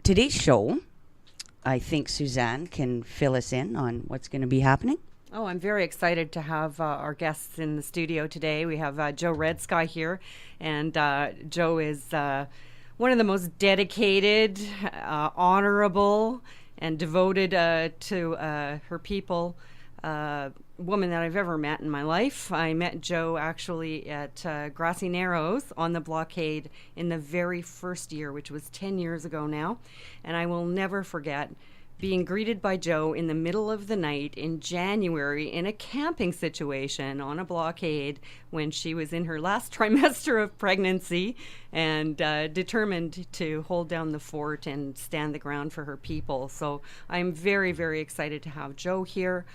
Today's show, I think Suzanne can fill us in on what's going to be happening. Oh, I'm very excited to have our guests in the studio today. We have Joe Red Sky here, and Joe is one of the most dedicated, honorable, and devoted to her people woman that I've ever met in my life. I met Joe actually at Grassy Narrows on the blockade in the very first year, which was 10 years ago now, and I will never forget being greeted by Joe in the middle of the night in January in a camping situation on a blockade when she was in her last trimester of pregnancy and determined to hold down the fort and stand the ground for her people. So I'm very, very excited to have Joe here.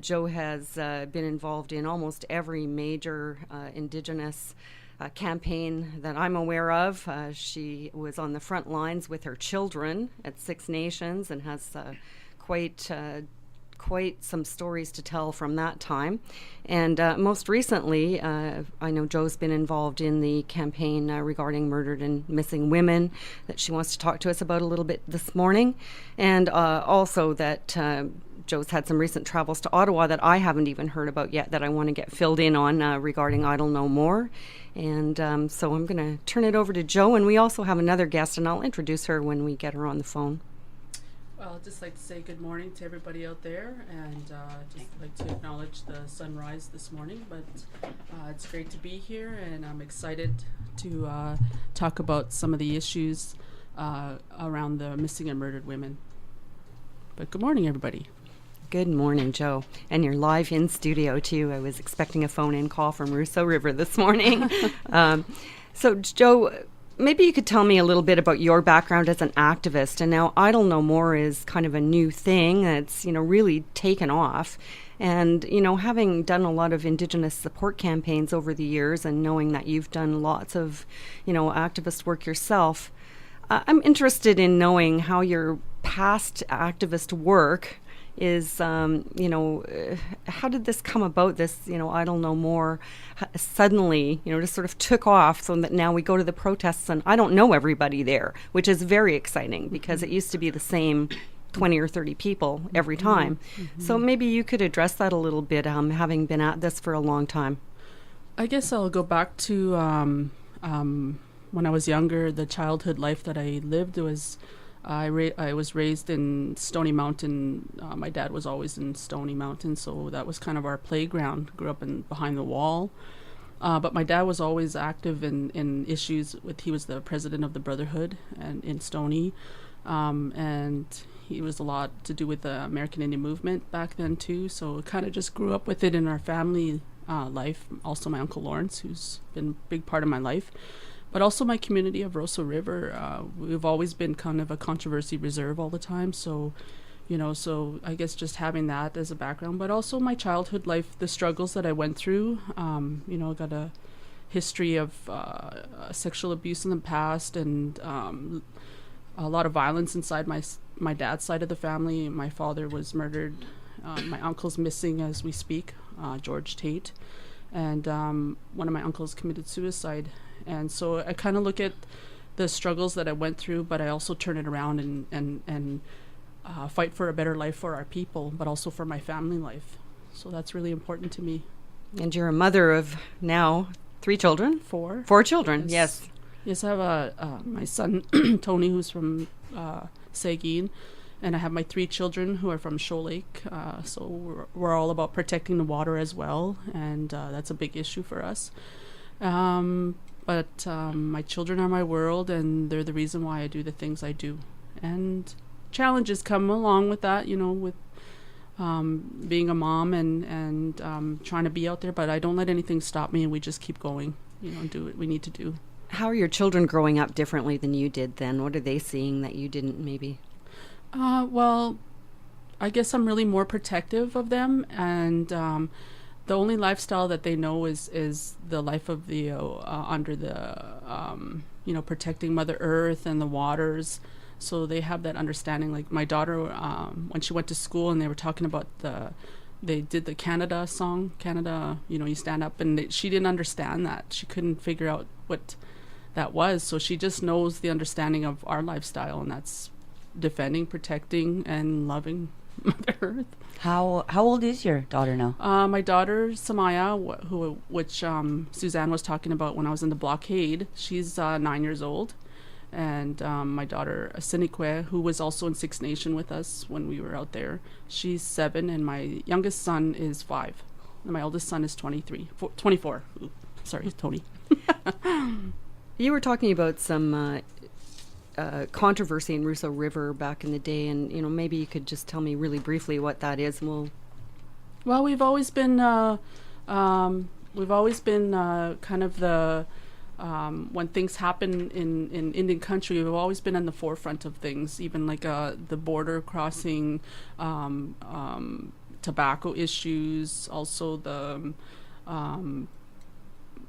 Joe has been involved in almost every major Indigenous campaign that I'm aware of. She was on the front lines with her children at Six Nations and has quite some stories to tell from that time. And most recently, I know Joe's been involved in the campaign regarding murdered and missing women that she wants to talk to us about a little bit this morning. And also that Joe's had some recent travels to Ottawa that I haven't even heard about yet that I want to get filled in on regarding Idle No More. And so I'm going to turn it over to Joe, and we also have another guest, and I'll introduce her when we get her on the phone. Well, I'd just like to say good morning to everybody out there, and just like to acknowledge the sunrise this morning. But it's great to be here, and I'm excited to talk about some of the issues around the missing and murdered women. But good morning, everybody. Good morning, Joe. And you're live in studio, too. I was expecting a phone-in call from Russo River this morning. So, Joe, maybe you could tell me a little bit about your background as an activist. And now Idle No More is kind of a new thing that's, really taken off. And, having done a lot of Indigenous support campaigns over the years and knowing that you've done lots of, activist work yourself, I'm interested in knowing how your past activist work is, how did this come about, this, Idle No More suddenly, just sort of took off so that now we go to the protests and I don't know everybody there, which is very exciting because it used to be the same 20 or 30 people every time. Mm-hmm. So maybe you could address that a little bit, having been at this for a long time. I guess I'll go back to when I was younger, the childhood life that I lived was I was raised in Stony Mountain. My dad was always in Stony Mountain, so that was kind of our playground. Grew up behind the wall. But my dad was always active in issues he was the president of the Brotherhood and in Stony. And he was a lot to do with the American Indian movement back then too. So it kind of just grew up with it in our family life. Also my Uncle Lawrence, who's been a big part of my life. But also my community of Russo River, we've always been kind of a controversy reserve all the time. So, so I guess just having that as a background, but also my childhood life, the struggles that I went through, got a history of sexual abuse in the past and a lot of violence inside my dad's side of the family. My father was murdered. My uncle's missing as we speak, George Tate. And one of my uncles committed suicide. And so I kind of look at the struggles that I went through, but I also turn it around and fight for a better life for our people, but also for my family life. So that's really important to me. And you're a mother of now 3 children? 4. 4 children, yes. Yes, I have my son, Tony, who's from Seguin, and I have my 3 children who are from Shoal Lake. So we're all about protecting the water as well, and that's a big issue for us. But my children are my world, and they're the reason why I do the things I do. And challenges come along with that, with being a mom and trying to be out there. But I don't let anything stop me, and we just keep going, do what we need to do. How are your children growing up differently than you did then? What are they seeing that you didn't maybe? Well, I guess I'm really more protective of them, and the only lifestyle that they know is the life of the under the protecting Mother Earth and the waters. So they have that understanding. Like my daughter, when she went to school and they were talking about they did the Canada song, Canada, you stand up, and she didn't understand that. She couldn't figure out what that was. So she just knows the understanding of our lifestyle, and that's defending, protecting, and loving Mother Earth. How old is your daughter now? My daughter Samaya, which Suzanne was talking about when I was in the blockade, she's 9 years old, and my daughter Sinique, who was also in Six Nation with us when we were out there, she's 7, and my youngest son is 5, and my oldest son is 24. Ooh, sorry, Tony. You were talking about some controversy in Russo River back in the day, and maybe you could just tell me really briefly what that is, and Well, we've always been kind of the when things happen in Indian country, we've always been in the forefront of things, even like the border crossing, tobacco issues, also the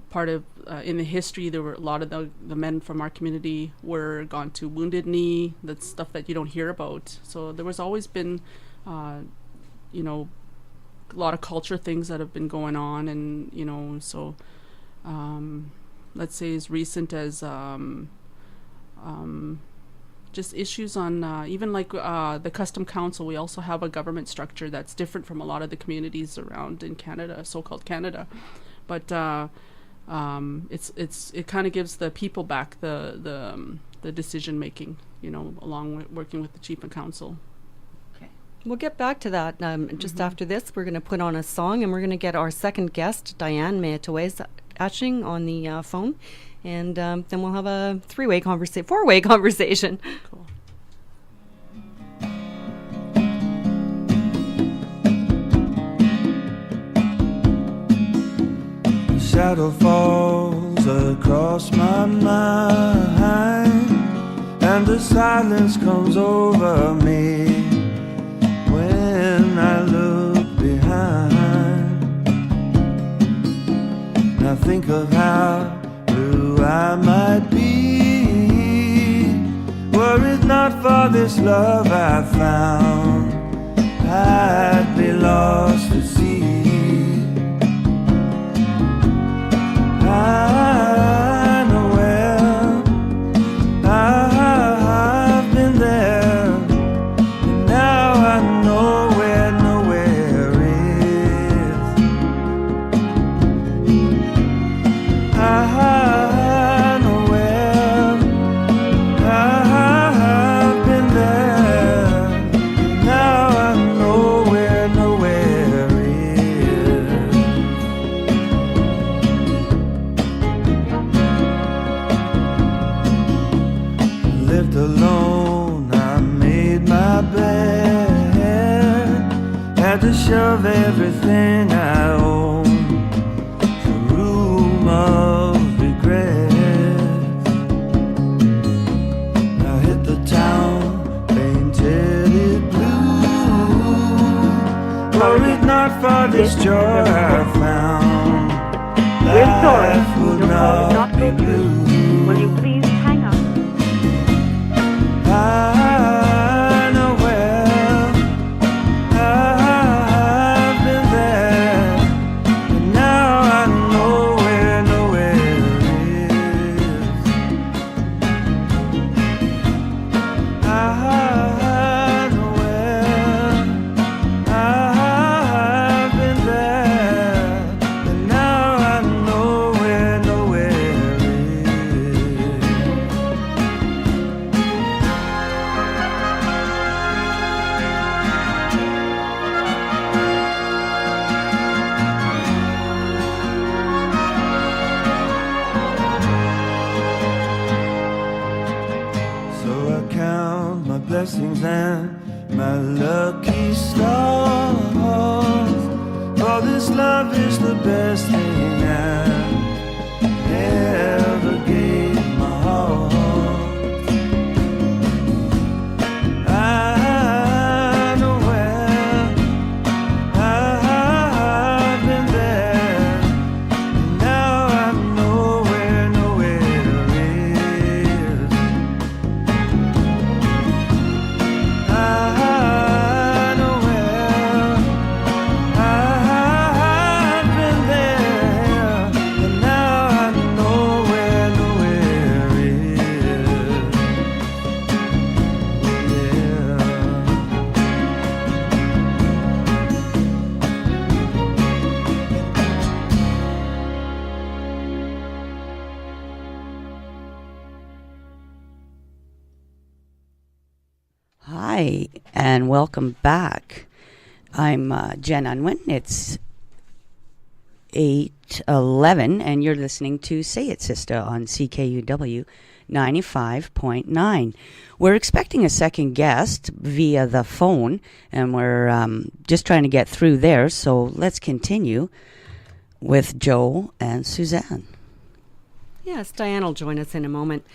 part of in the history, there were a lot of the men from our community were gone to Wounded Knee. That's stuff that you don't hear about. So there was always been, a lot of culture things that have been going on, and so let's say as recent as just issues on even like the Custom Council. We also have a government structure that's different from a lot of the communities around in Canada, so-called Canada, but it kind of gives the people back the decision making, along with working with the chief and council. okay, we'll get back to that just after this. We're going to put on a song, and we're going to get our second guest, Diane Meatawes Ashing, on the phone, and then we'll have a four-way conversation. Cool. Shadow falls across my mind, and the silence comes over me when I look behind. Now think of how blue I might be, were it not for this love I found, I'd be lost at sea. I know where I've been there, and now I know where nowhere is. I know where I've been there, and now I know where nowhere is. Lived alone, I made my bed, had to shove everything I own, the room of regrets. I hit the town, painted it blue, were it not for this joy I found, life would not be blue. Will you please hang up? I know where I've been there, and now I know where nowhere is. I know where I've been there, and now I know where nowhere is. So I count my blessings and my lucky stars, for this love is the best thing I ever gave my heart. I know where I've been there, and now I know where nowhere is. I know where I've been there, Hi, and welcome back. I'm Jen Unwin. It's 8:11, and you're listening to Say It, Sista on CKUW 95.9. We're expecting a second guest via the phone, and we're just trying to get through there, so let's continue with Joe and Suzanne. Yes, Diane will join us in a moment.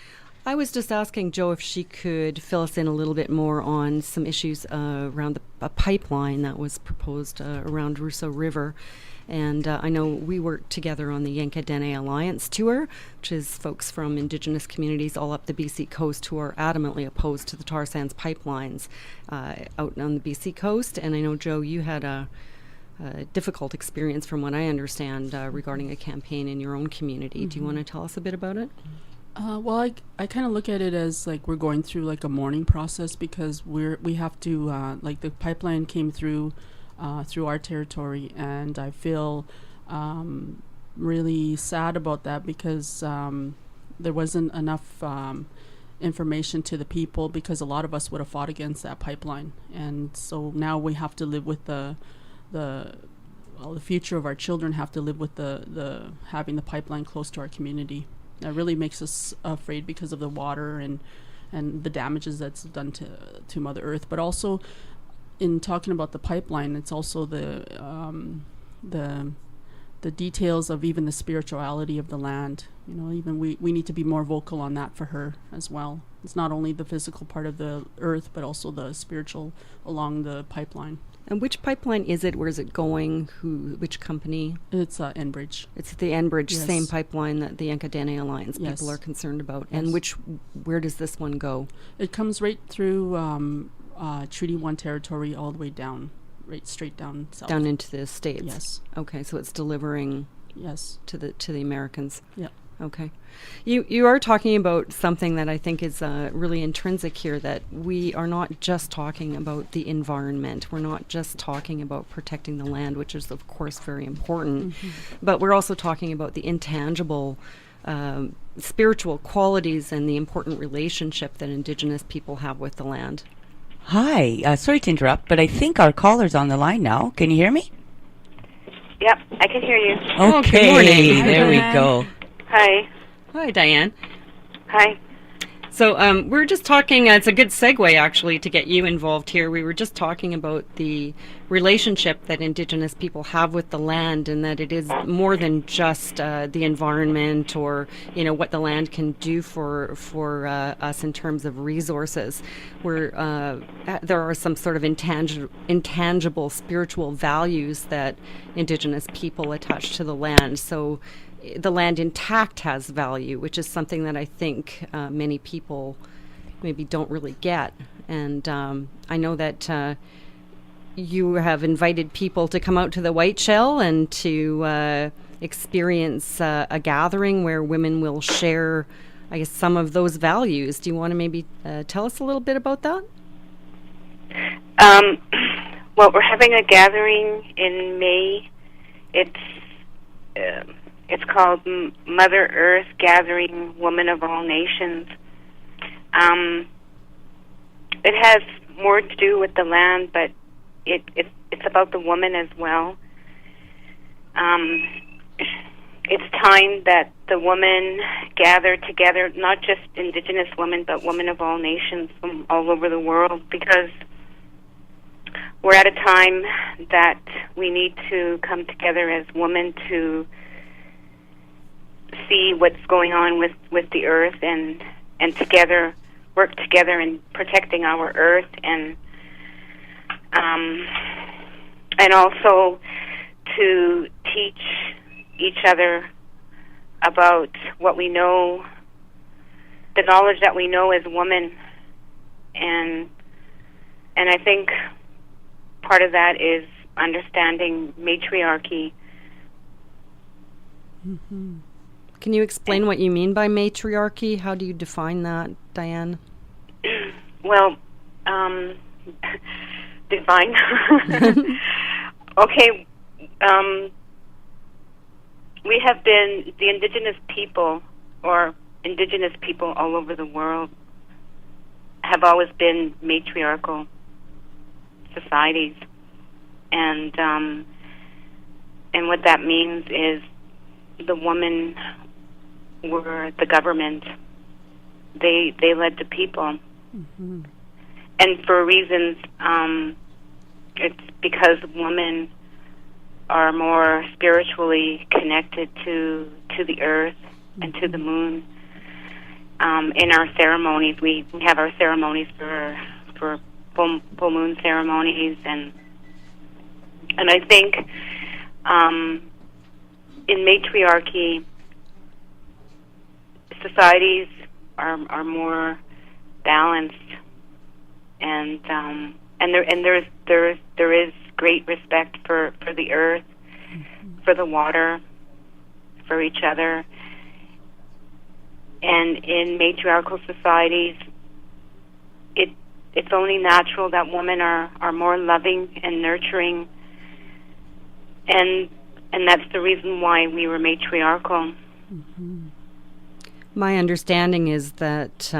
I was just asking Joe if she could fill us in a little bit more on some issues around a pipeline that was proposed around Russo River. And I know we worked together on the Yankadene Alliance Tour, which is folks from Indigenous communities all up the BC coast who are adamantly opposed to the tar sands pipelines out on the BC coast. And I know, Joe, you had a difficult experience, from what I understand, regarding a campaign in your own community. Do you want to tell us a bit about it? Well, I kind of look at it as like we're going through like a mourning process, because we have to like the pipeline came through our territory, and I feel really sad about that, because there wasn't enough information to the people, because a lot of us would have fought against that pipeline, and so now we have to live with the future of our children have to live with the having the pipeline close to our community. That really makes us afraid because of the water and the damages that's done to Mother Earth. But also, in talking about the pipeline, it's also the details of even the spirituality of the land. You know, even we need to be more vocal on that for her as well. It's not only the physical part of the earth, but also the spiritual along the pipeline. And which pipeline is it? Where is it going? Which company? It's Enbridge. It's the Enbridge, Yes. Same pipeline that the Yankadene Alliance Yes. people are concerned about. Yes. And where does this one go? It comes right through Treaty 1 territory all the way down, right straight down south. Down into the States? Yes. Okay, so it's delivering Yes. to the Americans. Yeah. Okay. You are talking about something that I think is really intrinsic here, that we are not just talking about the environment. We're not just talking about protecting the land, which is, of course, very important. Mm-hmm. But we're also talking about the intangible spiritual qualities and the important relationship that Indigenous people have with the land. Hi, sorry to interrupt, but I think our caller's on the line now. Can you hear me? Yep, I can hear you. Oh, good Okay, morning. there we Hi, go. Hi. Hi, Diane. Hi. So we're just talking, it's a good segue actually to get you involved here. We were just talking about the relationship that Indigenous people have with the land, and that it is more than just the environment, or what the land can do for us in terms of resources. There are some sort of intangible spiritual values that Indigenous people attach to the land. So the land intact has value, which is something that I think many people maybe don't really get. And I know that you have invited people to come out to the White Shell and to experience a gathering where women will share, I guess, some of those values. Do you want to maybe tell us a little bit about that? Well, we're having a gathering in May. It's called Mother Earth Gathering, Woman of All Nations. It has more to do with the land, but it's about the woman as well. It's time that the women gather together, not just Indigenous women, but women of all nations from all over the world, because we're at a time that we need to come together as women to see what's going on with the earth, and together work together in protecting our earth, and also to teach each other about what we know, the knowledge that we know as women, and I think part of that is understanding matriarchy. Mm-hmm. Can you explain what you mean by matriarchy? How do you define that, Diane? Well, define. Okay. We have been, the Indigenous people, or Indigenous people all over the world, have always been matriarchal societies, and what that means is the women were the government. They led the people, and for reasons, it's because women are more spiritually connected to the earth and to the moon. In our ceremonies, we have our ceremonies for full moon ceremonies, and I think in matriarchy, societies are more balanced, and there is great respect for the earth, for the water, for each other. And in matriarchal societies, it's only natural that women are more loving and nurturing, and that's the reason why we were matriarchal. My understanding is that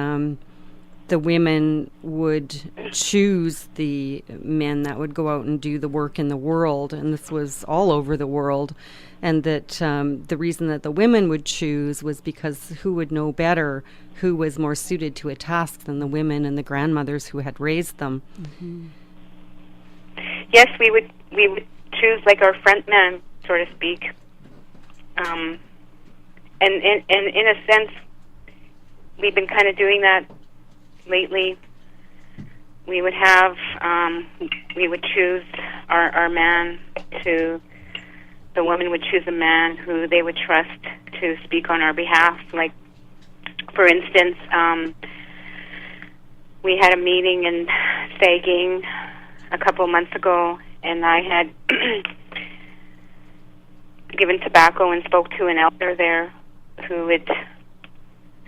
the women would choose the men that would go out and do the work in the world, and this was all over the world, and that the reason that the women would choose was because who would know better, who was more suited to a task than the women and the grandmothers who had raised them. Yes, we would choose like our front man, so to speak, and in a sense, we've been kind of doing that lately. We would have, we would choose our man to, the woman would choose a man who they would trust to speak on our behalf. Like, for instance, we had a meeting in Saging a couple of months ago, and I had given tobacco and spoke to an elder there who would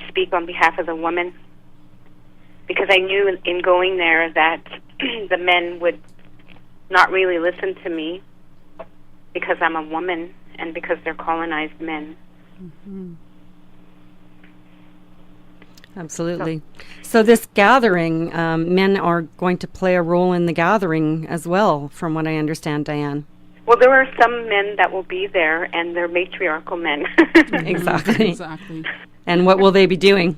speak on behalf of the woman, because I knew in going there that the men would not really listen to me because I'm a woman and because they're colonized men. Absolutely. So this gathering, men are going to play a role in the gathering as well, from what I understand, Diane. Well, there are some men that will be there, and they're matriarchal men. Exactly. Exactly. And what will they be doing?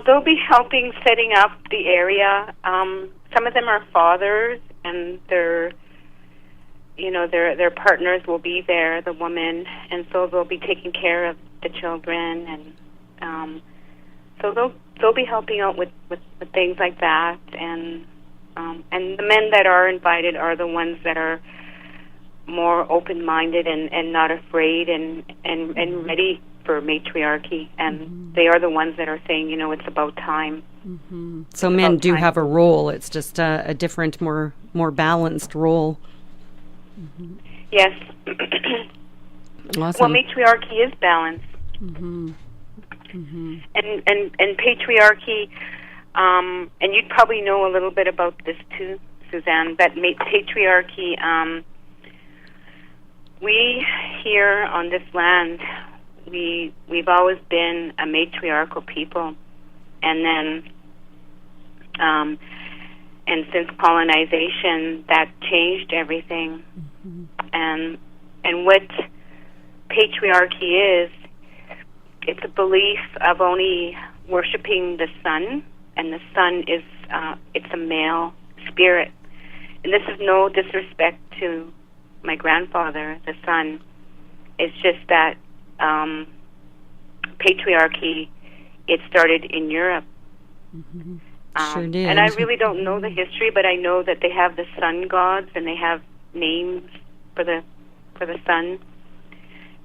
They'll be helping setting up the area. Some of them are fathers, and their partners will be there, the women, and so they'll be taking care of the children, and so they'll be helping out with things like that. And the men that are invited are the ones that are more open-minded and not afraid and ready for matriarchy, and they are the ones that are saying, it's about time. So men do have a role. It's just a different, more balanced role. Yes. Awesome. Well, matriarchy is balanced. And patriarchy, and you'd probably know a little bit about this too, Suzanne, that patriarchy, we here on this land, we've always been a matriarchal people, and then and since colonization, that changed everything. And what patriarchy is, it's a belief of only worshiping the sun, and the sun is it's a male spirit. And this is no disrespect to my grandfather, the sun. It's just that patriarchy, it started in Europe. Sure did. And I really don't know the history, but I know that they have the sun gods and they have names for the sun.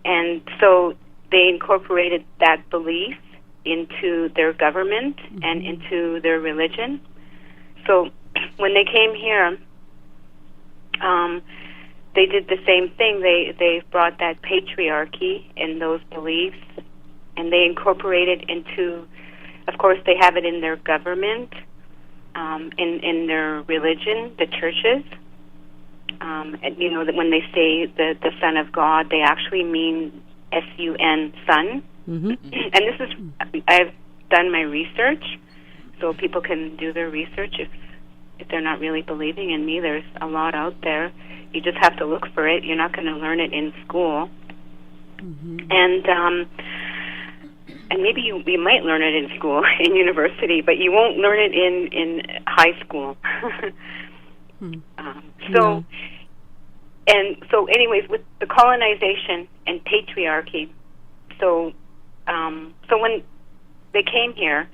And so they incorporated that belief into their government and into their religion. So when they came here, they did the same thing. They brought that patriarchy and those beliefs, and they incorporated into, of course, they have it in their government, in their religion, the churches. And that when they say the Son of God, they actually mean S-U-N, Son. And this is, I've done my research, so people can do their research if they're not really believing in me. There's a lot out there. You just have to look for it. You're not going to learn it in school. And maybe you might learn it in school, in university, but you won't learn it in high school. So, and so, anyways, with the colonization and patriarchy, so when they came here,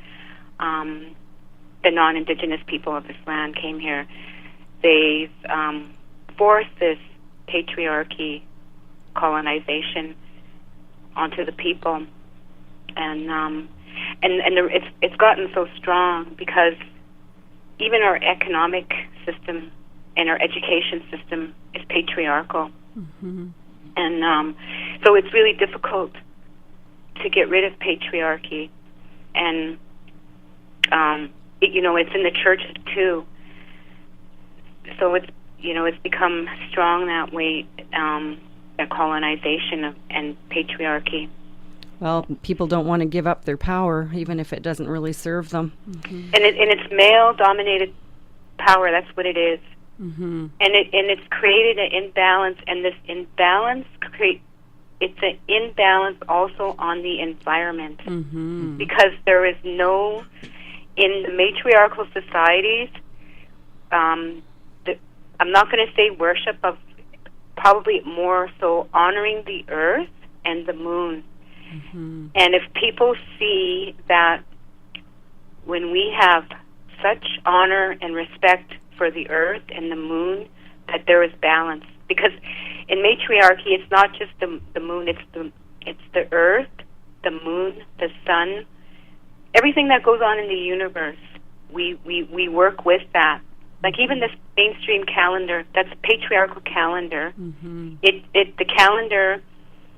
the non-Indigenous people of this land came here. They've forced this patriarchy, colonization, onto the people, and it's gotten so strong because even our economic system and our education system is patriarchal, and so it's really difficult to get rid of patriarchy, and it's in the churches too. So it's become strong that way, the colonization and patriarchy. Well, people don't want to give up their power, even if it doesn't really serve them. And it's male-dominated power. That's what it is. And it's created an imbalance, and this imbalance it's an imbalance also on the environment, because there is no, in the matriarchal societies, I'm not going to say worship, of probably more so honoring the earth and the moon. And if people see that when we have such honor and respect for the earth and the moon, that there is balance. Because in matriarchy, it's not just the moon, it's the earth, the moon, the sun, everything that goes on in the universe. We work with that. Like even this mainstream calendar, that's a patriarchal calendar. The calendar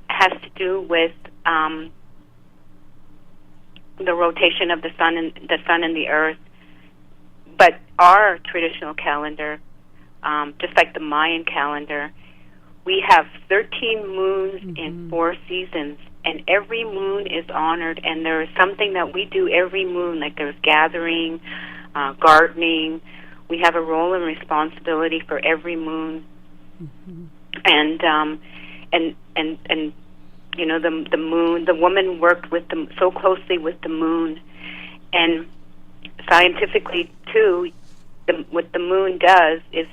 has to do with the rotation of the sun and the earth. But our traditional calendar, just like the Mayan calendar, we have 13 moons in 4 seasons, and every moon is honored, and there is something that we do every moon, like there's gathering, gardening. We have a role and responsibility for every moon, and the moon. The woman worked with so closely with the moon, and scientifically too, what the moon does is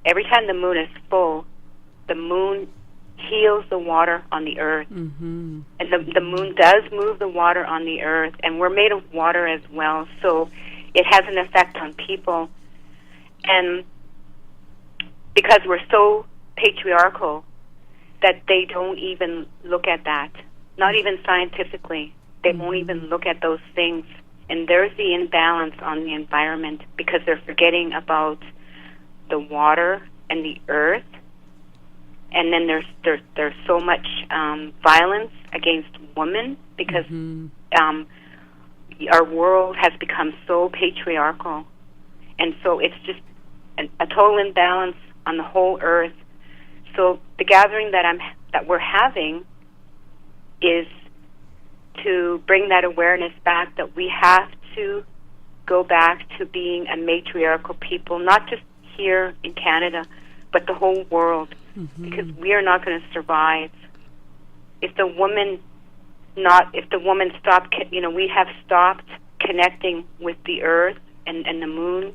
every time the moon is full, the moon heals the water on the earth, and the moon does move the water on the earth, and we're made of water as well, so it has an effect on people. And because we're so patriarchal that they don't even look at that, not even scientifically, they won't even look at those things. And there's the imbalance on the environment because they're forgetting about the water and the earth. And then there's so much violence against women because our world has become so patriarchal, and so it's just a total imbalance on the whole earth. So the gathering that we're having is to bring that awareness back, that we have to go back to being a matriarchal people, not just here in Canada, but the whole world, because we are not going to survive if the woman stopped. We have stopped connecting with the earth and the moon,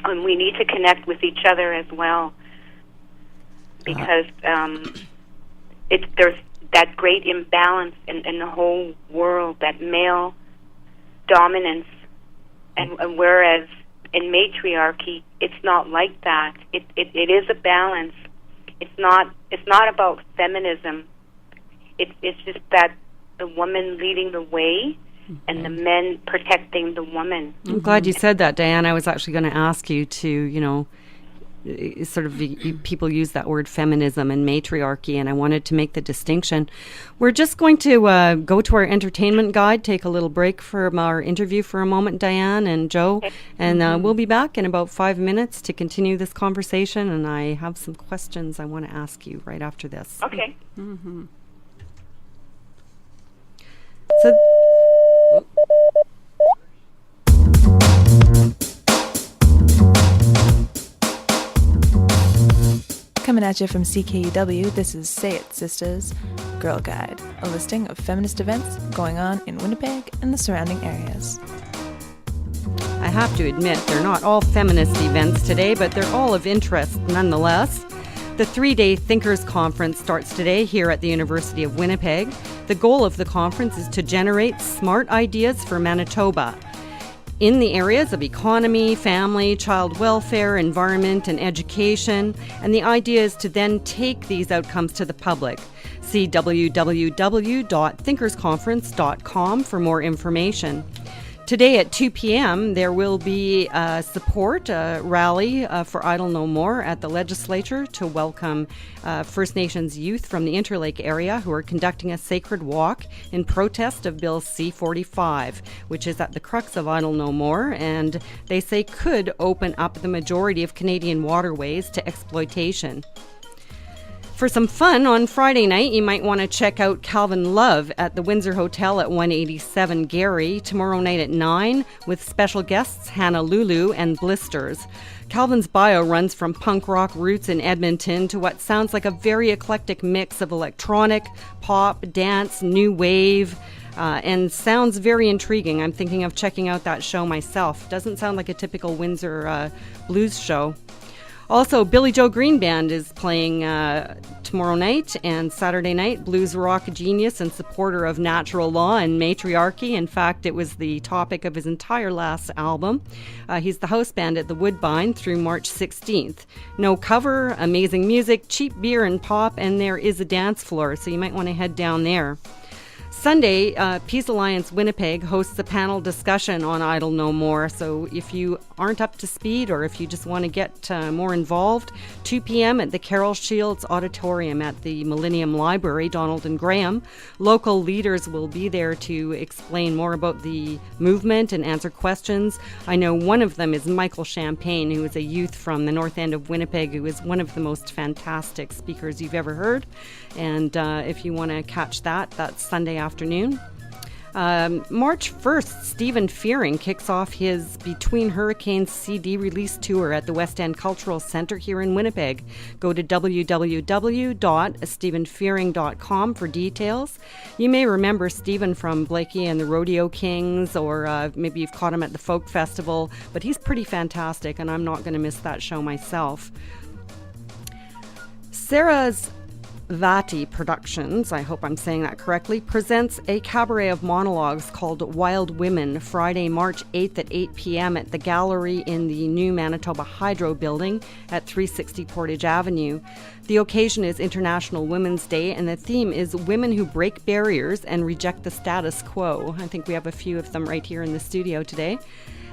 and we need to connect with each other as well, because there's that great imbalance in the whole world, that male dominance, and whereas in matriarchy, it's not like that. It is a balance. It's not about feminism. It's just that the woman leading the way and the men protecting the woman. I'm glad you said that, Diane. I was actually going to ask you to, sort of people use that word feminism and matriarchy, and I wanted to make the distinction. We're just going to go to our entertainment guide, take a little break from our interview for a moment, Diane and Joe, and we'll be back in about 5 minutes to continue this conversation, and I have some questions I want to ask you right after this. Okay. So Coming at you from CKUW, this is Say It Sisters Girl Guide, a listing of feminist events going on in Winnipeg and the surrounding areas. I have to admit, they're not all feminist events today, but they're all of interest nonetheless. The 3-day Thinkers Conference starts today here at the University of Winnipeg. The goal of the conference is to generate smart ideas for Manitoba in the areas of economy, family, child welfare, environment, and education. And the idea is to then take these outcomes to the public. See www.thinkersconference.com for more information. Today at 2 p.m., there will be a support rally for Idle No More at the legislature to welcome First Nations youth from the Interlake area who are conducting a sacred walk in protest of Bill C-45, which is at the crux of Idle No More, and they say could open up the majority of Canadian waterways to exploitation. For some fun, on Friday night, you might want to check out Calvin Love at the Windsor Hotel at 187 Gary tomorrow night at 9 with special guests Hannah Lulu and Blisters. Calvin's bio runs from punk rock roots in Edmonton to what sounds like a very eclectic mix of electronic, pop, dance, new wave, and sounds very intriguing. I'm thinking of checking out that show myself. Doesn't sound like a typical Windsor blues show. Also, Billy Joe Green Band is playing tomorrow night and Saturday night. Blues rock genius and supporter of natural law and matriarchy. In fact, it was the topic of his entire last album. He's the house band at the Woodbine through March 16th. No cover, amazing music, cheap beer and pop, and there is a dance floor, so you might want to head down there. Sunday, Peace Alliance Winnipeg hosts a panel discussion on Idle No More. So if you aren't up to speed or if you just want to get more involved, 2 p.m. at the Carol Shields Auditorium at the Millennium Library, Donald and Graham. Local leaders will be there to explain more about the movement and answer questions. I know one of them is Michael Champagne, who is a youth from the north end of Winnipeg, who is one of the most fantastic speakers you've ever heard. And if you want to catch that, that's Sunday afternoon. March 1st, Stephen Fearing kicks off his Between Hurricanes CD release tour at the West End Cultural Centre here in Winnipeg. Go to www.stephenfearing.com for details. You may remember Stephen from Blakey and the Rodeo Kings, or maybe you've caught him at the Folk Festival, but he's pretty fantastic, and I'm not going to miss that show myself. Sarah's Vati Productions, I hope I'm saying that correctly, presents a cabaret of monologues called Wild Women Friday, March 8th at 8 p.m. at the gallery in the new Manitoba Hydro building at 360 Portage Avenue. The occasion is International Women's Day, and the theme is Women Who Break Barriers and Reject the Status Quo. I think we have a few of them right here in the studio today.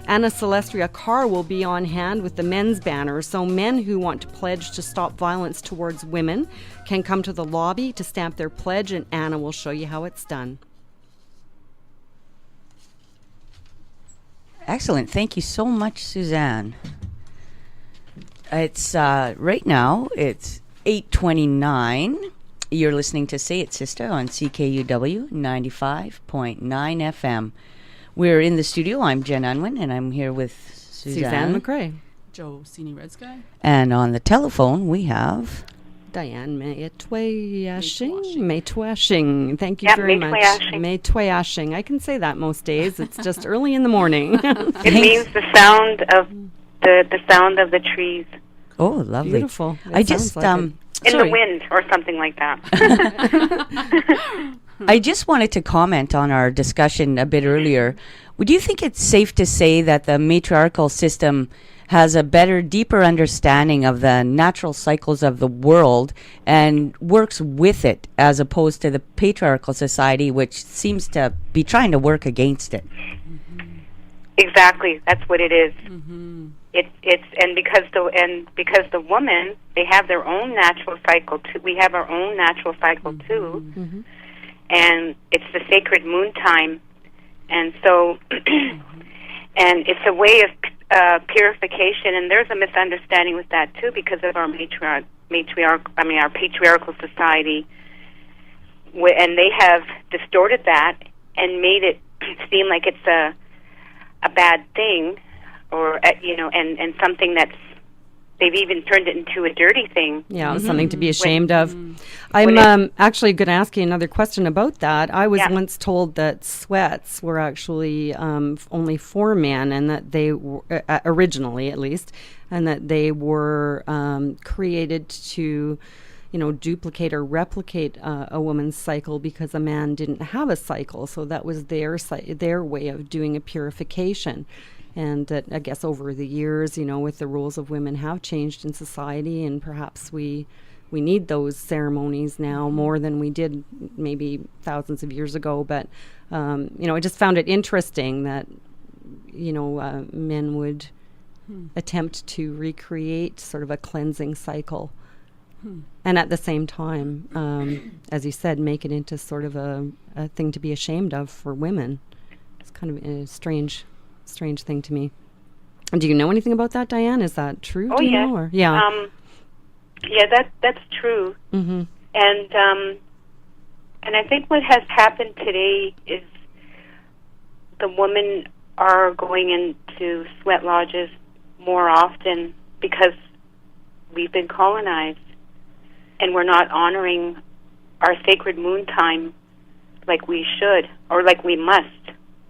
Anna Celestria Carr will be on hand with the men's banner, so men who want to pledge to stop violence towards women can come to the lobby to stamp their pledge, and Anna will show you how it's done. Excellent. Thank you so much, Suzanne. It's right now, it's 8:29. You're listening to Say It Sista on CKUW 95.9 FM. We're in the studio. I'm Jen Unwin, and I'm here with Suzanne McRae. Joe Sini Red Sky. And on the telephone, we have Diane Meitwashing. Thank you very much. Meitwashing. I can say that most days. It's just early in the morning. It means the sound of the sound of the trees. Oh, lovely. Beautiful. I just the wind or something like that. I just wanted to comment on our discussion a bit earlier. Would you think it's safe to say that the matriarchal system has a better, deeper understanding of the natural cycles of the world and works with it, as opposed to the patriarchal society, which seems to be trying to work against it? Exactly, that's what it is. Mm-hmm. Because the woman, they have their own natural cycle too. We have our own natural cycle too. Mm-hmm. And it's the sacred moon time, and so and it's a way of purification. And there's a misunderstanding with that too, because of our our patriarchal society, and they have distorted that and made it seem like it's a bad thing, or and something that's they've even turned it into a dirty thing. Yeah, something to be ashamed of. when I'm actually going to ask you another question about that. I was Yeah. once told that sweats were actually only for men, and that they were, originally at least, and that they were created to, duplicate or replicate a woman's cycle because a man didn't have a cycle. So that was their way of doing a purification. And that, I guess, over the years, with the roles of women have changed in society, and perhaps we need those ceremonies now more than we did maybe thousands of years ago. But, I just found it interesting that, men would attempt to recreate sort of a cleansing cycle. And at the same time, as you said, make it into sort of a thing to be ashamed of for women. It's kind of a strange thing to me. And do you know anything about that, Diane? Is that true? Oh, do you yeah. know? Or? Yeah. Yeah, that's true. Mm-hmm. And I think what has happened today is the women are going into sweat lodges more often because we've been colonized, and we're not honoring our sacred moon time like we should, or like we must.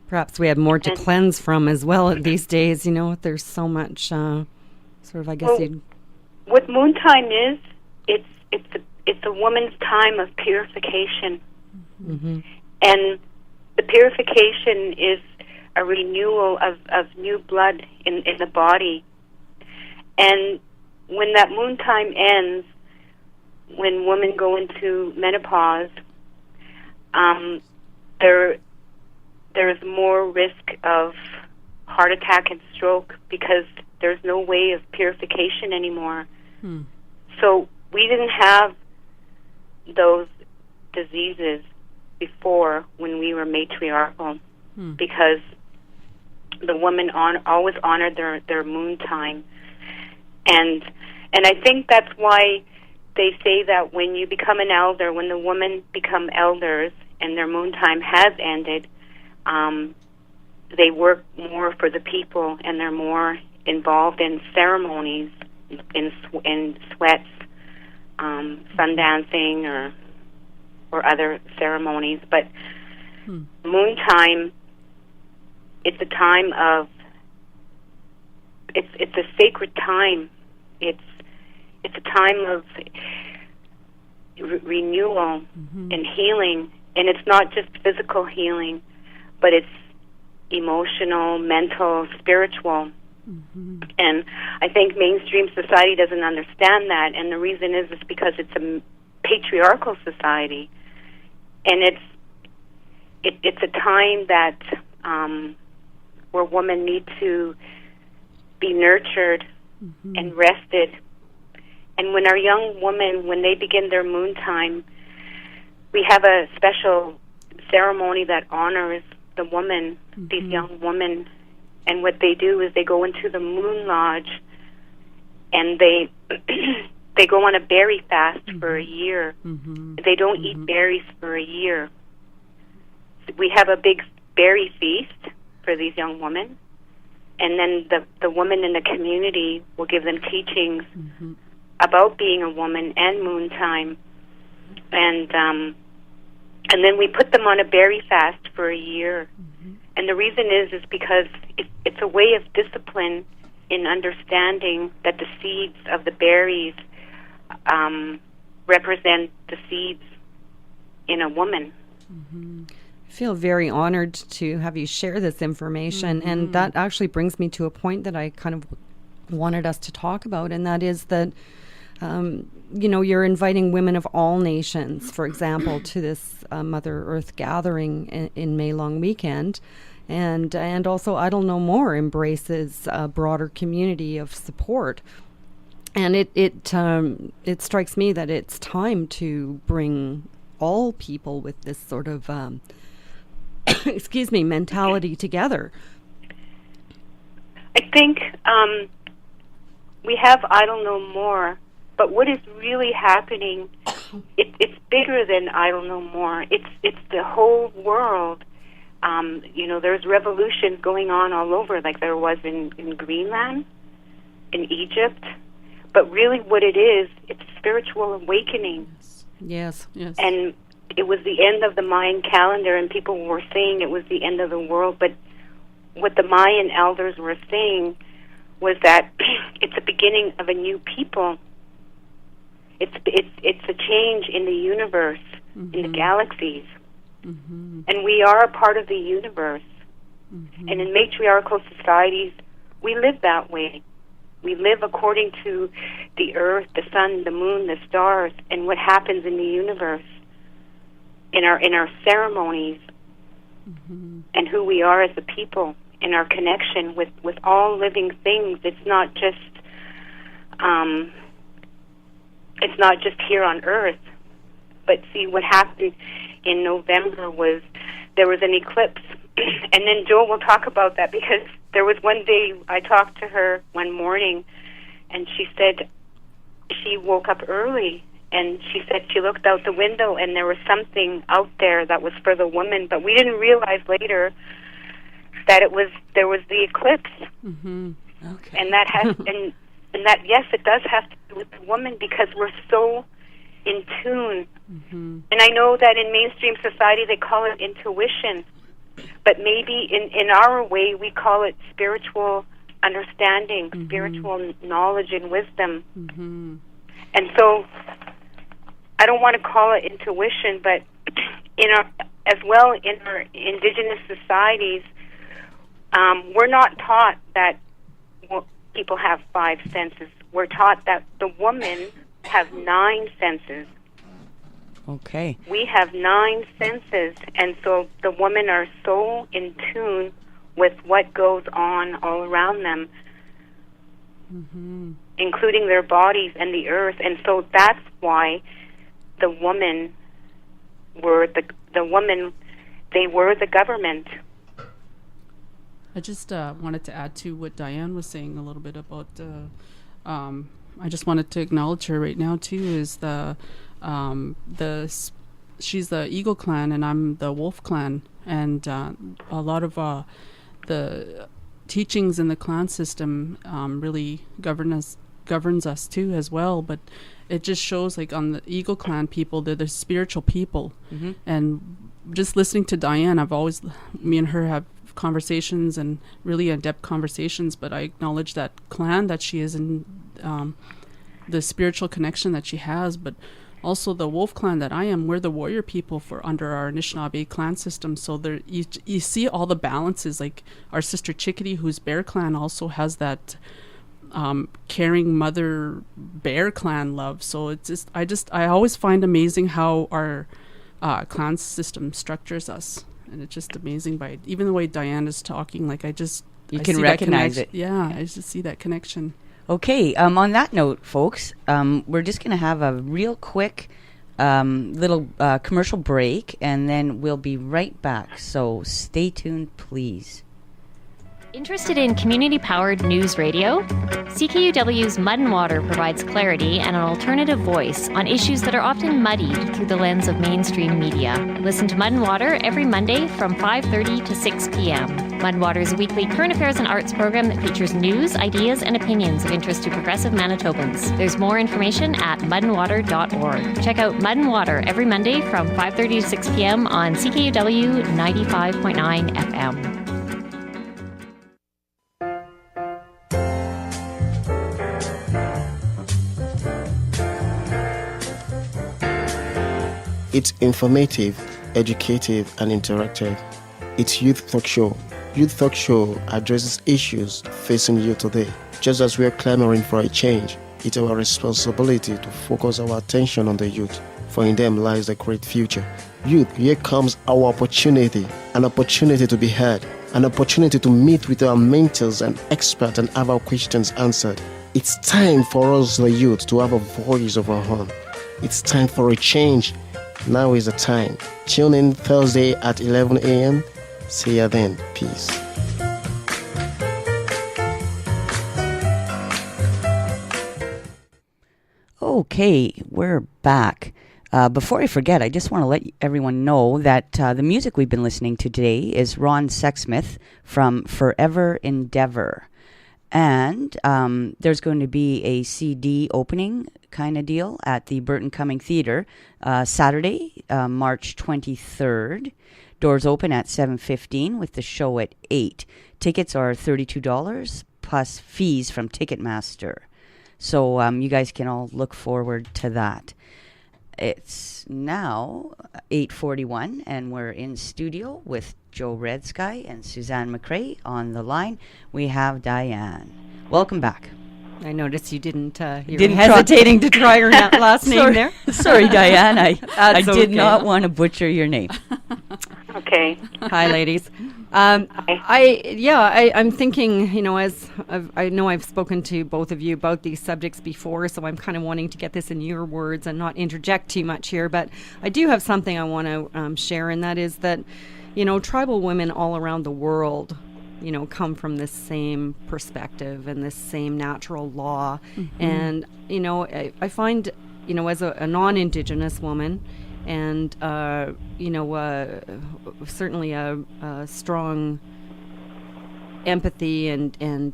Perhaps we have more to cleanse from as well these days. There's so much sort of, I guess, what moon time is, it's a woman's time of purification. Mm-hmm. And the purification is a renewal of new blood in the body. And when that moon time ends, when women go into menopause, there is more risk of heart attack and stroke because there's no way of purification anymore. So we didn't have those diseases before when we were matriarchal because the women always honored their moon time. And I think that's why they say that when you become an elder, when the women become elders and their moon time has ended, they work more for the people, and they're more involved in ceremonies, in sweats, sun dancing, or other ceremonies. But moon time, it's a time of it's a sacred time. It's a time of renewal and healing, and it's not just physical healing, but it's emotional, mental, spiritual. And I think mainstream society doesn't understand that, and the reason is because it's a patriarchal society, and it's a time that where women need to be nurtured and rested. And when our young women, when they begin their moon time, we have a special ceremony that honors the woman, these young women. And what they do is they go into the moon lodge, and they they go on a berry fast for a year. They don't eat berries for a year. We have a big berry feast for these young women, and then the women in the community will give them teachings about being a woman and moon time, and then we put them on a berry fast for a year. And the reason is because it's a way of discipline in understanding that the seeds of the berries represent the seeds in a woman. I feel very honored to have you share this information, and that actually brings me to a point that I kind of wanted us to talk about, and that is that you're inviting women of all nations, for example, to this Mother Earth gathering in May Long Weekend, and also Idle No More embraces a broader community of support, and it strikes me that it's time to bring all people with this sort of mentality together. I think we have Idle No More, but what is really happening, it's bigger than Idle No More. It's the whole world. There's revolutions going on all over, like there was in Greenland, in Egypt. But really what it is, it's spiritual awakening. Yes. Yes. And it was the end of the Mayan calendar, and people were saying it was the end of the world. But what the Mayan elders were saying was that it's the beginning of a new people. It's a change in the universe, in the galaxies. And we are a part of the universe. And in matriarchal societies, we live that way. We live according to the earth, the sun, the moon, the stars, and what happens in the universe, in our ceremonies, and who we are as a people, in our connection with all living things. It's not just here on Earth. But see, what happened in November was there was an eclipse, and then Joel will talk about that, because there was one day I talked to her one morning, and she said she woke up early, and she said she looked out the window and there was something out there that was for the woman, but we didn't realize later that there was the eclipse. Okay. And that has and that, yes, it does have to do with the woman, because we're so in tune. And I know that in mainstream society they call it intuition, but maybe in our way we call it spiritual understanding, spiritual knowledge and wisdom. And so I don't want to call it intuition, but in our indigenous societies, we're not taught that people have 5 senses. We're taught that the woman have 9 senses. Okay. We have 9 senses, and so the women are so in tune with what goes on all around them, including their bodies and the earth. And so that's why the women were they were the government. I just wanted to add to what Diane was saying a little bit about. I just wanted to acknowledge her right now too. Is she's the Eagle Clan and I'm the Wolf Clan, and a lot of the teachings in the clan system really governs us too as well. But it just shows, like, on the Eagle Clan people, they're the spiritual people, and just listening to Diane, me and her have conversations and really in-depth conversations, but I acknowledge that clan that she is in, the spiritual connection that she has, but also the Wolf Clan that I am, we're the warrior people for under our Anishinaabe clan system. So there you see all the balances, like our sister Chickadee, whose Bear Clan also has that caring mother bear clan love. So it's just I always find amazing how our clan system structures us. And it's just amazing by even the way Diane is talking. Like I can recognize it. Yeah, I just see that connection. Okay. On that note, folks, we're just going to have a real quick little commercial break, and then we'll be right back. So stay tuned, please. Interested in community-powered news radio? CKUW's Mud and Water provides clarity and an alternative voice on issues that are often muddied through the lens of mainstream media. Listen to Mud and Water every Monday from 5:30 to 6 p.m. Mud and Water is a weekly current affairs and arts program that features news, ideas, and opinions of interest to progressive Manitobans. There's more information at mudandwater.org. Check out Mud and Water every Monday from 5:30 to 6 p.m. on CKUW 95.9 FM. It's informative, educative, and interactive. It's Youth Talk Show. Youth Talk Show addresses issues facing youth today. Just as we are clamoring for a change, it's our responsibility to focus our attention on the youth, for in them lies a great future. Youth, here comes our opportunity, an opportunity to be heard, an opportunity to meet with our mentors and experts and have our questions answered. It's time for us, the youth, to have a voice of our own. It's time for a change. Now is the time. Tune in Thursday at 11 a.m. See you then. Peace. Okay, we're back. Before I forget, I just want to let everyone know that the music we've been listening to today is Ron Sexsmith from Forever Endeavor. And weekend, there's going to be a CD opening kind of deal at the Burton Cumming Theatre Saturday, March 23rd. Doors open at 7:15 with the show at 8. Tickets are $32 plus fees from Ticketmaster. So you guys can all look forward to that. It's now 8:41 and we're in studio with Joe Redsky and Susanne McCrae. On the line, we have Diane. Welcome back. I noticed you didn't you Didn't were hesitating to try her last name there. Sorry, Diane. I That's did okay. not want to butcher your name. Okay. Hi, ladies. I'm thinking, as I know I've spoken to both of you about these subjects before, so I'm kind of wanting to get this in your words and not interject too much here. But I do have something I want to share, and that is that, tribal women all around the world, come from this same perspective and this same natural law. And, I find, as a non-Indigenous woman, and certainly a strong empathy and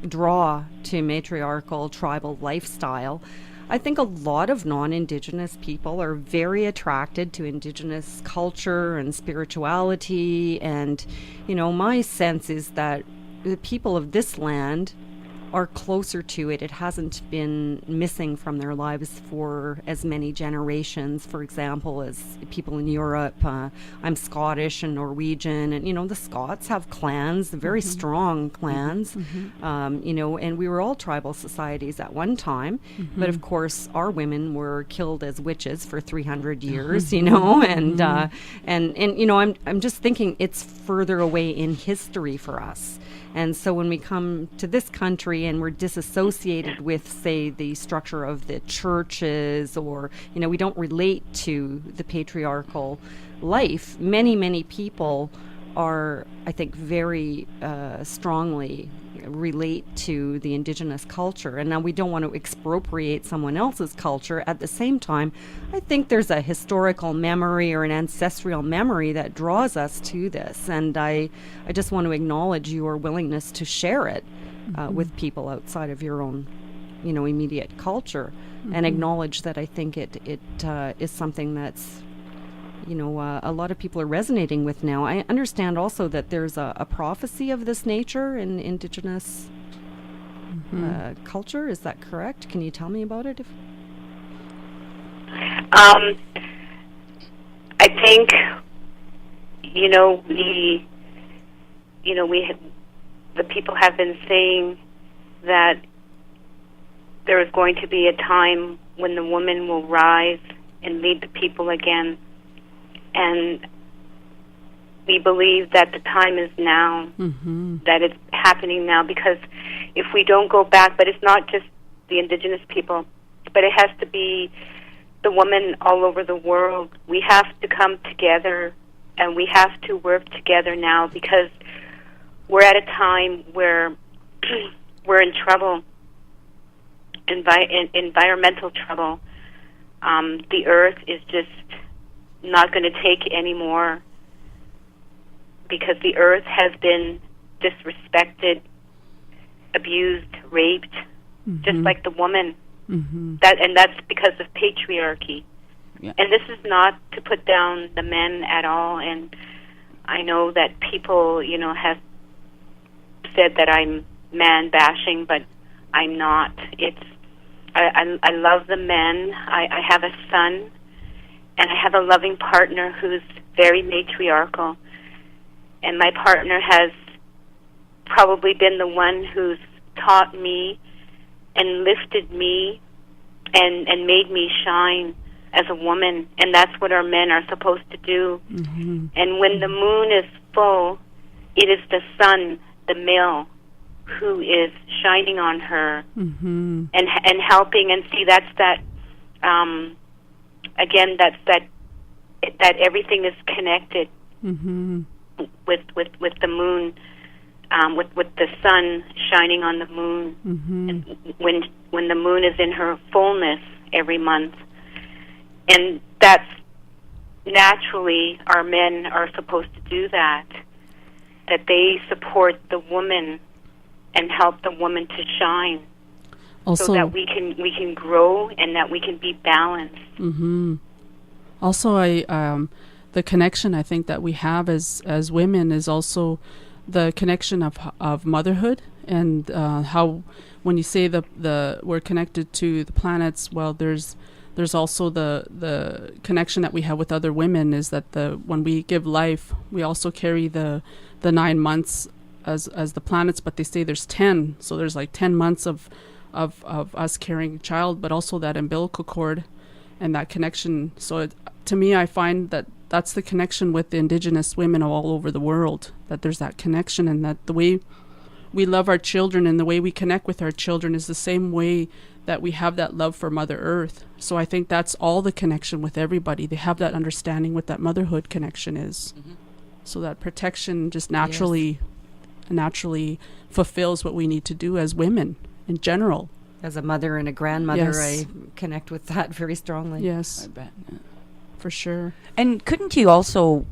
draw to matriarchal tribal lifestyle, I think a lot of non-Indigenous people are very attracted to Indigenous culture and spirituality, and my sense is that the people of this land are closer to it. It hasn't been missing from their lives for as many generations, for example, as people in Europe. I'm Scottish and Norwegian, and the Scots have clans, very strong clans, and we were all tribal societies at one time, but of course our women were killed as witches for 300 years, and I'm just thinking it's further away in history for us. And so when we come to this country and we're disassociated with, say, the structure of the churches, or, we don't relate to the patriarchal life, many people are, I think, very strongly relate to the Indigenous culture. And now we don't want to expropriate someone else's culture. At the same time, I think there's a historical memory or an ancestral memory that draws us to this. And I just want to acknowledge your willingness to share it with people outside of your own, immediate culture, and acknowledge that I think it is something that's, a lot of people are resonating with now. I understand also that there's a prophecy of this nature in Indigenous culture. Is that correct? Can you tell me about it? I think, the people have been saying that there is going to be a time when the woman will rise and lead the people again. And we believe that the time is now, that it's happening now, because if we don't go back, but it's not just the Indigenous people, but it has to be the women all over the world. We have to come together, and we have to work together now, because we're at a time where we're in trouble, environmental trouble. The earth is just not going to take anymore, because the earth has been disrespected, abused, raped, just like the woman. That's because of patriarchy. Yeah. And this is not to put down the men at all. And I know that people, have said that I'm man bashing, but I'm not. I love the men. I have a son. And I have a loving partner who's very matriarchal. And my partner has probably been the one who's taught me and lifted me and made me shine as a woman. And that's what our men are supposed to do. And when the moon is full, it is the sun, the male, who is shining on her and helping. And see, that's that... again, that everything is connected with the moon, with the sun shining on the moon, and when the moon is in her fullness every month, and that's naturally our men are supposed to do that they support the woman and help the woman to shine, Also, so that we can grow and that we can be balanced. Mm-hmm. Also, the connection I think that we have as women is also the connection of motherhood, and how when you say the we're connected to the planets, well, there's also the connection that we have with other women is that when we give life, we also carry the 9 months as the planets, but they say there's 10, so there's like 10 months of us carrying a child, but also that umbilical cord and that connection. So to me, I find that that's the connection with the Indigenous women all over the world, that there's that connection, and that the way we love our children and the way we connect with our children is the same way that we have that love for Mother Earth. So I think that's all the connection with everybody. They have that understanding what that motherhood connection is. Mm-hmm. So that protection just naturally fulfills what we need to do as women in general. As a mother and a grandmother, Yes. I connect with that very strongly. Yes, I bet. Yeah. for sure. And couldn't you also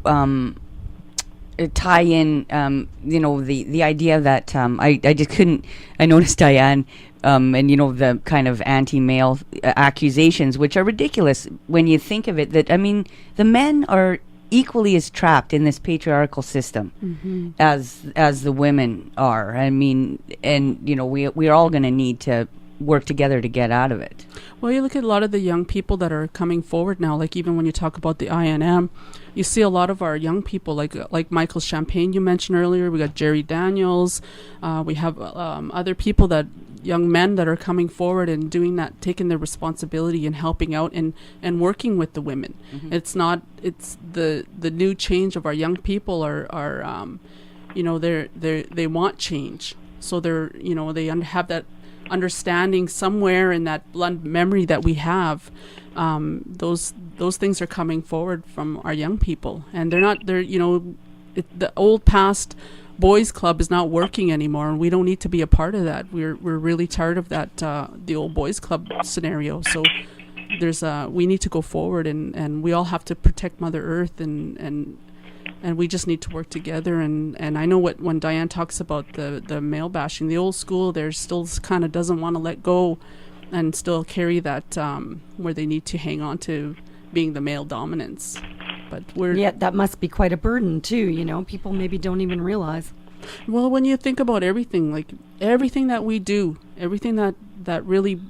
tie in, the idea that I just couldn't. I noticed Diane, and the kind of anti-male accusations, which are ridiculous when you think of it. That the men are equally as trapped in this patriarchal system as the women are. We're all going to need to work together to get out of it. Well, you look at a lot of the young people that are coming forward now, like even when you talk about the INM, you see a lot of our young people, like Michael Champagne you mentioned earlier. We got Jerry Daniels. We have other people, young men that are coming forward and doing that, taking their responsibility and helping out and working with the women. Mm-hmm. It's the new change of our young people they want change. So they have that understanding somewhere in that blunt memory that we have. Those things are coming forward from our young people, and the old past boys club is not working anymore, and we don't need to be a part of that. We're really tired of that, the old boys club scenario. So we need to go forward, and we all have to protect Mother Earth, and we just need to work together. And I know when Diane talks about the male bashing, the old school there still kind of doesn't want to let go and still carry that where they need to hang on to being the male dominance. But that must be quite a burden too. People maybe don't even realize. Well, when you think about everything, like everything that we do, everything that really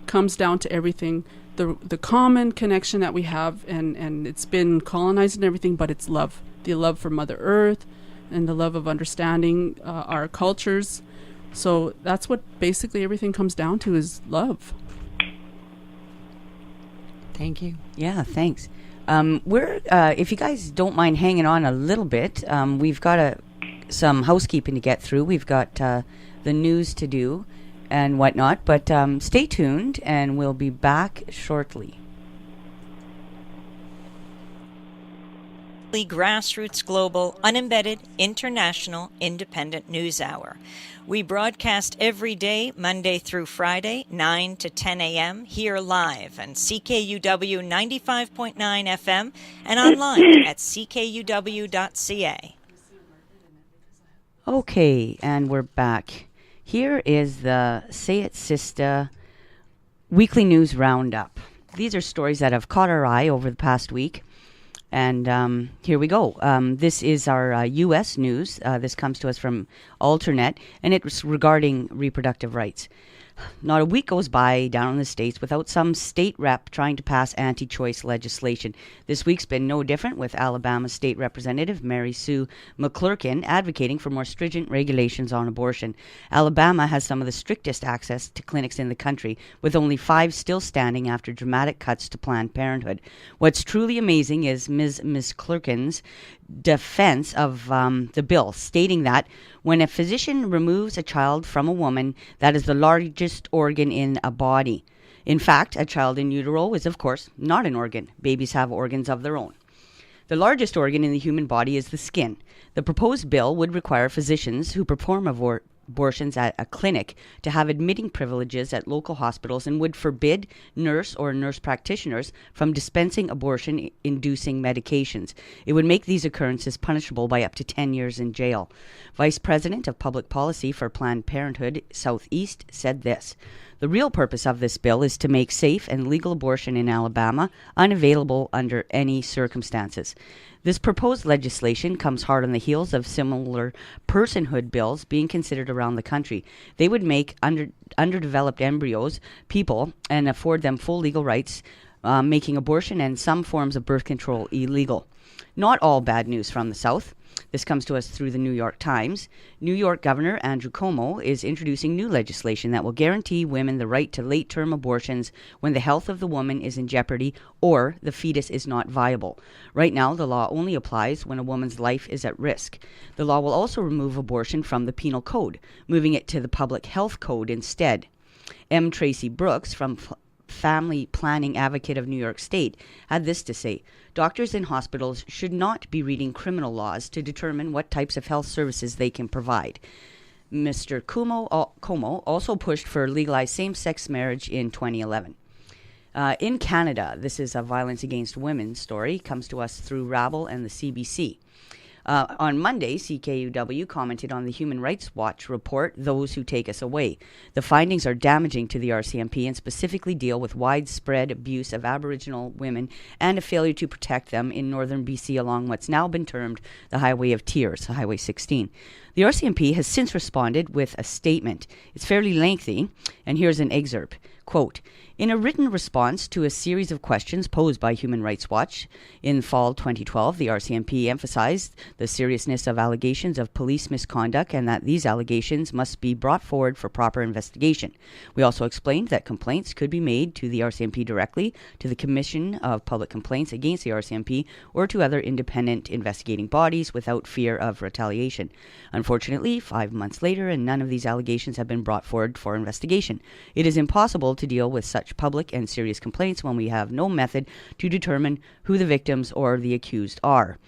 comes down to everything, the common connection that we have, and it's been colonized and everything, but it's love. The love for Mother Earth and the love of understanding our cultures. So that's what basically everything comes down to, is love. Thank you. Yeah, thanks. We're if you guys don't mind hanging on a little bit, we've got some housekeeping to get through. We've got the news to do and whatnot, but stay tuned and we'll be back shortly. Grassroots global, unembedded, international, independent news hour. We broadcast every day, Monday through Friday, 9 to 10 a.m. here live on CKUW 95.9 FM and online at ckuw.ca. Okay, and we're back. Here is the Say It Sista weekly news roundup. These are stories that have caught our eye over the past week. And here we go. This is our U.S. news. This comes to us from Alternet, and it's regarding reproductive rights. Not a week goes by down in the States without some state rep trying to pass anti-choice legislation. This week's been no different, with Alabama State Representative Mary Sue McClurkin advocating for more stringent regulations on abortion. Alabama has some of the strictest access to clinics in the country, with only 5 still standing after dramatic cuts to Planned Parenthood. What's truly amazing is Ms. McClurkin's defense of the bill, stating that when a physician removes a child from a woman, that is the largest organ in a body. In fact, a child in utero is, of course, not an organ. Babies have organs of their own. The largest organ in the human body is the skin. The proposed bill would require physicians who perform abortions at a clinic to have admitting privileges at local hospitals and would forbid nurse or nurse practitioners from dispensing abortion-inducing medications. It would make these occurrences punishable by up to 10 years in jail. Vice President of Public Policy for Planned Parenthood Southeast said this: "The real purpose of this bill is to make safe and legal abortion in Alabama unavailable under any circumstances." This proposed legislation comes hard on the heels of similar personhood bills being considered around the country. They would make underdeveloped embryos people and afford them full legal rights, making abortion and some forms of birth control illegal. Not all bad news from the South. This comes to us through the New York Times. New York Governor Andrew Cuomo is introducing new legislation that will guarantee women the right to late-term abortions when the health of the woman is in jeopardy or the fetus is not viable. Right now, the law only applies when a woman's life is at risk. The law will also remove abortion from the penal code, moving it to the public health code instead. M. Tracy Brooks from Family Planning Advocate of New York State had this to say: "Doctors in hospitals should not be reading criminal laws to determine what types of health services they can provide." Mr. Cuomo also pushed for legalized same-sex marriage in 2011. In Canada, this is a violence against women story, comes to us through Rabble and the CBC. On Monday, CKUW commented on the Human Rights Watch report, Those Who Take Us Away. The findings are damaging to the RCMP and specifically deal with widespread abuse of Aboriginal women and a failure to protect them in northern BC along what's now been termed the Highway of Tears, Highway 16. The RCMP has since responded with a statement. It's fairly lengthy, and here's an excerpt. Quote, "In a written response to a series of questions posed by Human Rights Watch in fall 2012, the RCMP emphasized the seriousness of allegations of police misconduct and that these allegations must be brought forward for proper investigation. We also explained that complaints could be made to the RCMP directly, to the Commission of Public Complaints against the RCMP, or to other independent investigating bodies without fear of retaliation. Unfortunately, 5 months later, and none of these allegations have been brought forward for investigation. It is impossible to deal with such public and serious complaints when we have no method to determine who the victims or the accused are."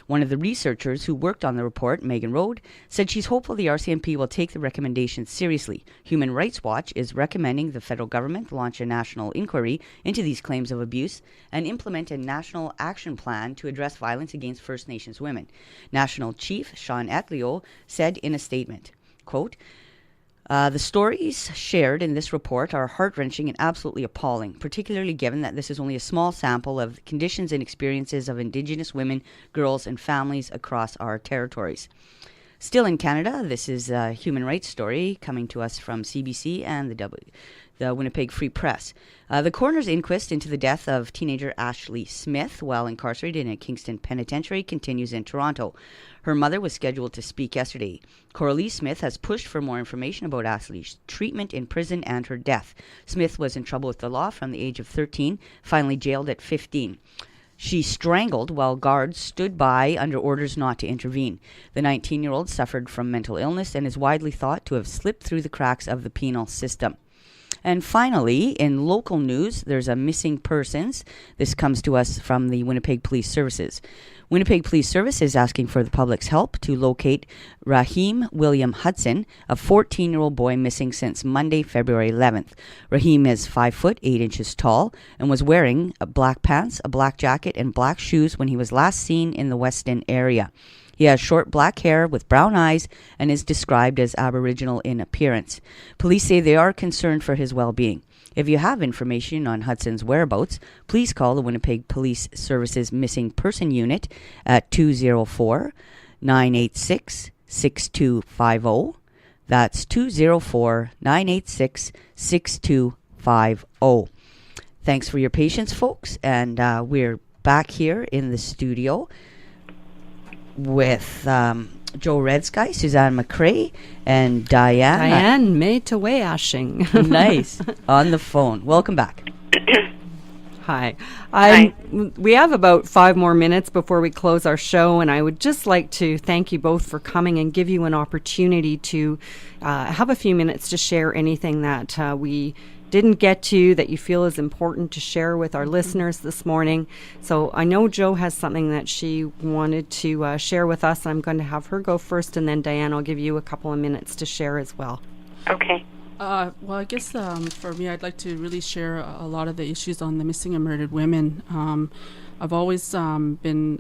One of the researchers who worked on the report, Megan Rode, said she's hopeful the RCMP will take the recommendations seriously. Human Rights Watch is recommending the federal government launch a national inquiry into these claims of abuse and implement a national action plan to address violence against First Nations women. National Chief Sean Atleo said in a statement, quote, "The stories shared in this report are heart-wrenching and absolutely appalling, particularly given that this is only a small sample of the conditions and experiences of Indigenous women, girls, and families across our territories." Still in Canada, this is a human rights story coming to us from CBC and the Winnipeg Free Press. The coroner's inquest into the death of teenager Ashley Smith while incarcerated in a Kingston penitentiary continues in Toronto. Her mother was scheduled to speak yesterday. Coralie Smith has pushed for more information about Ashley's treatment in prison and her death. Smith was in trouble with the law from the age of 13, finally jailed at 15. She strangled while guards stood by under orders not to intervene. The 19-year-old suffered from mental illness and is widely thought to have slipped through the cracks of the penal system. And finally, in local news, there's a missing persons. This comes to us from the Winnipeg Police Services. Winnipeg Police Service is asking for the public's help to locate Raheem William Hudson, a 14-year-old boy missing since Monday, February 11th. Raheem is 5 foot 8 inches tall and was wearing black pants, a black jacket, and black shoes when he was last seen in the Weston area. He has short black hair with brown eyes and is described as Aboriginal in appearance. Police say they are concerned for his well-being. If you have information on Hudson's whereabouts, please call the Winnipeg Police Services Missing Person Unit at 204-986-6250. That's 204-986-6250. Thanks for your patience, folks, and we're back here in the studio with Joe Redsky, Susanne McCrae, and Diane. Diane Mei-Tawayashing. Nice. On the phone. Welcome back. Hi. Hi. We have about 5 more minutes before we close our show, and I would just like to thank you both for coming and give you an opportunity to have a few minutes to share anything that we didn't get to that you feel is important to share with our listeners this morning. So I know Jo has something that she wanted to share with us. I'm going to have her go first, and then Diane, I'll give you a couple of minutes to share as well. Okay. Well, I guess for me, I'd like to really share a lot of the issues on the missing and murdered women. I've always been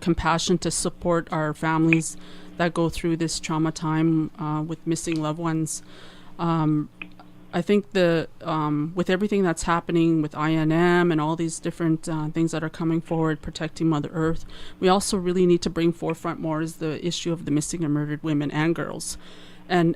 compassionate to support our families that go through this trauma time with missing loved ones. I think with everything that's happening with INM and all these different things that are coming forward, protecting Mother Earth, we also really need to bring forefront more is the issue of the missing and murdered women and girls. And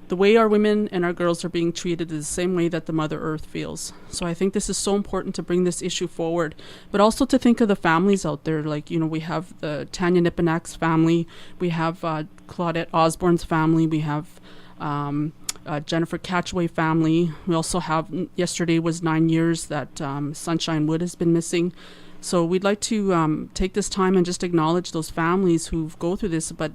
the way our women and our girls are being treated is the same way that the Mother Earth feels. So I think this is so important to bring this issue forward, but also to think of the families out there. Like, we have the Tanya Nipanak's family, we have Claudette Osborne's family, we have Jennifer Catchway family. We also have, yesterday was 9 years that Sunshine Wood has been missing. So we'd like to take this time and just acknowledge those families who go through this, but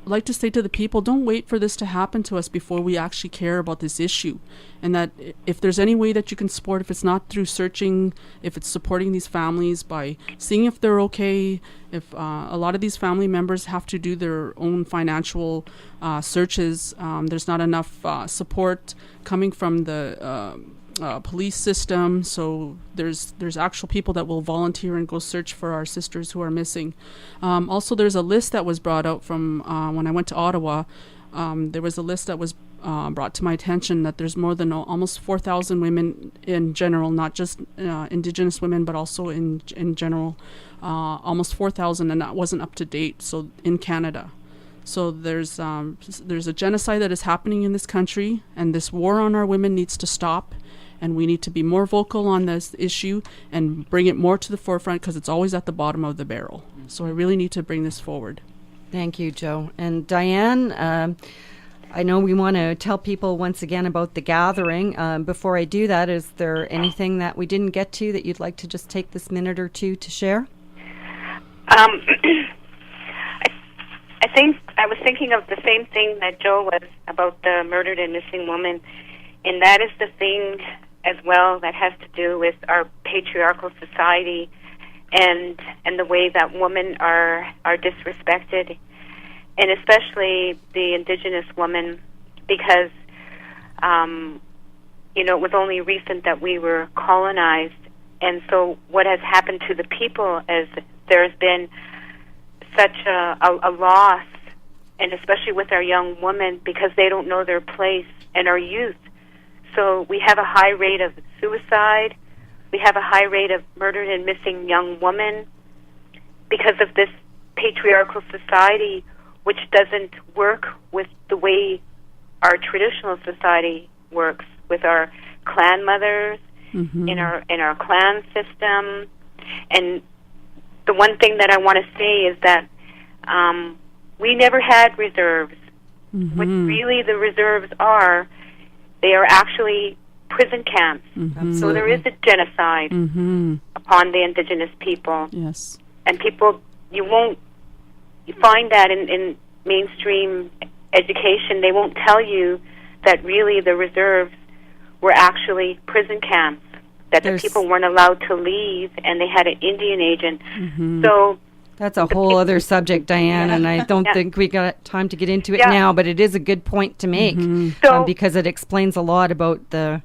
I'd like to say to the people, don't wait for this to happen to us before we actually care about this issue. And that if there's any way that you can support, if it's not through searching, if it's supporting these families by seeing if they're okay, if a lot of these family members have to do their own financial searches, there's not enough support coming from the police system, so there's actual people that will volunteer and go search for our sisters who are missing. Also, there's a list that was brought out from when I went to Ottawa. There was a list that was brought to my attention that there's more than almost 4,000 women in general, not just Indigenous women, but also in general, almost 4,000, and that wasn't up to date. So in Canada. So there's a genocide that is happening in this country, and this war on our women needs to stop. And we need to be more vocal on this issue and bring it more to the forefront because it's always at the bottom of the barrel. So I really need to bring this forward. Thank you, Jo. And Diane, I know we want to tell people once again about the gathering. Before I do that, is there anything that we didn't get to that you'd like to just take this minute or two to share? I think I was thinking of the same thing that Jo was about the murdered and missing woman, and that is the thing as well that has to do with our patriarchal society and the way that women are disrespected, and especially the Indigenous woman, because it was only recent that we were colonized, and so what has happened to the people is there has been such a loss, and especially with our young women, because they don't know their place, and our youth. So we have a high rate of suicide. We have a high rate of murdered and missing young women because of this patriarchal society, which doesn't work with the way our traditional society works, with our clan mothers, in our clan system. And the one thing that I want to say is that we never had reserves. What really the reserves are, they are actually prison camps. So there is a genocide upon the Indigenous people. Yes. And people, you find that in mainstream education, they won't tell you that really the reserves were actually prison camps, that the people weren't allowed to leave, and they had an Indian agent. So that's a whole other subject, Diane, and I don't think we got time to get into it now, but it is a good point to make because it explains a lot about the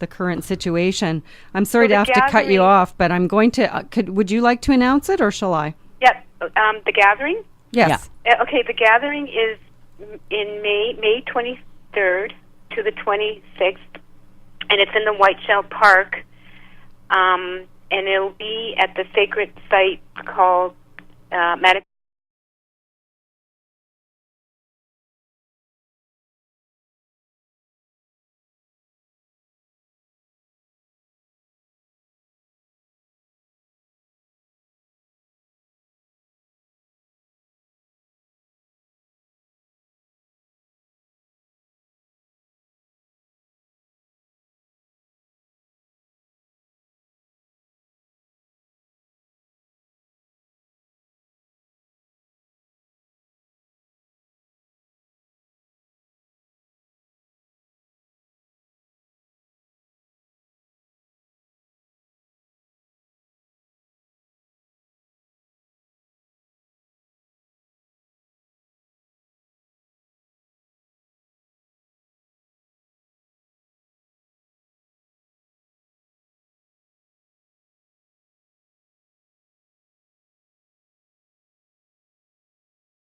current situation. I'm sorry to have to cut you off, but I'm going to, would you like to announce it, or shall I? Yeah, the gathering? Yes. Yeah. Okay, the gathering is in May 23rd to the 26th, and it's in the Whiteshell Park, and it'll be at the sacred site called